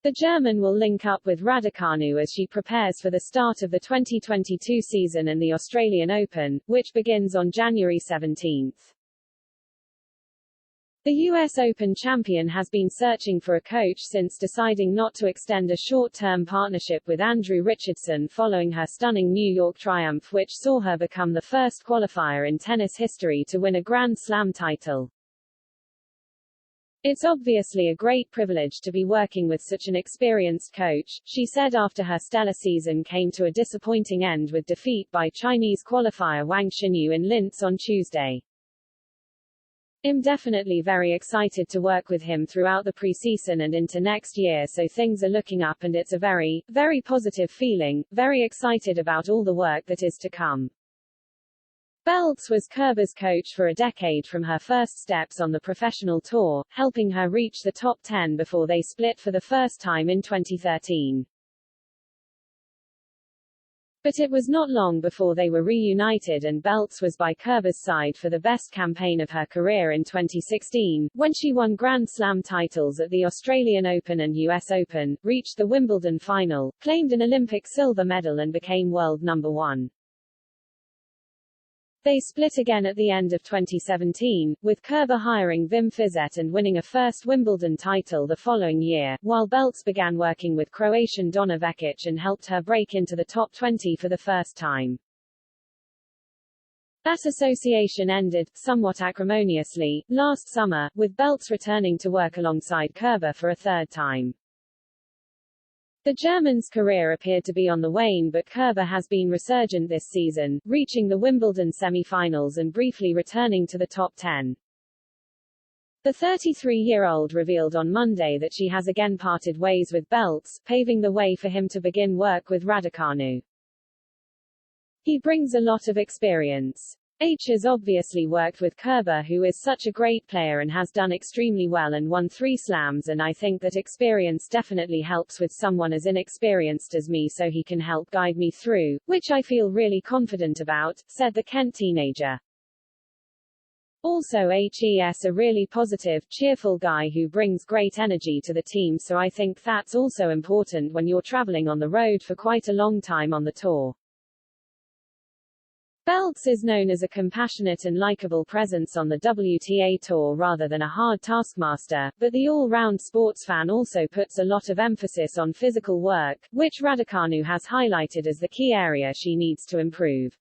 The German will link up with Raducanu as she prepares for the start of the 2022 season and the Australian Open, which begins on January 17. The US Open champion has been searching for a coach since deciding not to extend a short-term partnership with Andrew Richardson following her stunning New York triumph, which saw her become the first qualifier in tennis history to win a Grand Slam title. "It's obviously a great privilege to be working with such an experienced coach," she said after her stellar season came to a disappointing end with defeat by Chinese qualifier Wang Xinyu in Linz on Tuesday. "I'm definitely very excited to work with him throughout the preseason and into next year, so things are looking up and it's a very, very positive feeling, very excited about all the work that is to come." Beltz was Kerber's coach for a decade from her first steps on the professional tour, helping her reach the top 10 before they split for the first time in 2013. But it was not long before they were reunited and Beltz was by Kerber's side for the best campaign of her career in 2016, when she won Grand Slam titles at the Australian Open and US Open, reached the Wimbledon final, claimed an Olympic silver medal and became world number 1. They split again at the end of 2017, with Kerber hiring Wim Fizet and winning a first Wimbledon title the following year, while Beltz began working with Croatian Donna Vekic and helped her break into the top 20 for the first time. That association ended, somewhat acrimoniously, last summer, with Beltz returning to work alongside Kerber for a third time. The German's career appeared to be on the wane, but Kerber has been resurgent this season, reaching the Wimbledon semi-finals and briefly returning to the top 10. The 33-year-old revealed on Monday that she has again parted ways with Beltz, paving the way for him to begin work with Raducanu. "He brings a lot of experience. H has obviously worked with Kerber, who is such a great player and has done extremely well and won 3 slams, and I think that experience definitely helps with someone as inexperienced as me, so he can help guide me through, which I feel really confident about," said the Kent teenager. Also, HE's a really positive, cheerful guy who brings great energy to the team, so I think that's also important when you're traveling on the road for quite a long time on the tour. Beltz is known as a compassionate and likable presence on the WTA Tour rather than a hard taskmaster, but the all-round sports fan also puts a lot of emphasis on physical work, which Raducanu has highlighted as the key area she needs to improve.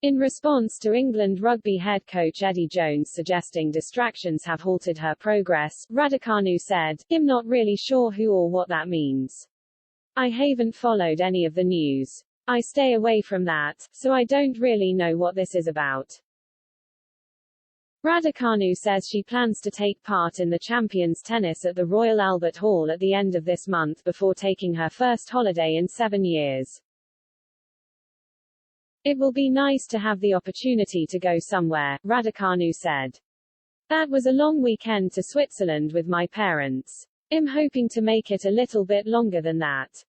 In response to England rugby head coach Eddie Jones suggesting distractions have halted her progress, Raducanu said, "I'm not really sure who or what that means. I haven't followed any of the news. I stay away from that, so I don't really know what this is about." Raducanu says she plans to take part in the Champions Tennis at the Royal Albert Hall at the end of this month before taking her first holiday in 7 years. "It will be nice to have the opportunity to go somewhere," Raducanu said. "That was a long weekend to Switzerland with my parents. I'm hoping to make it a little bit longer than that.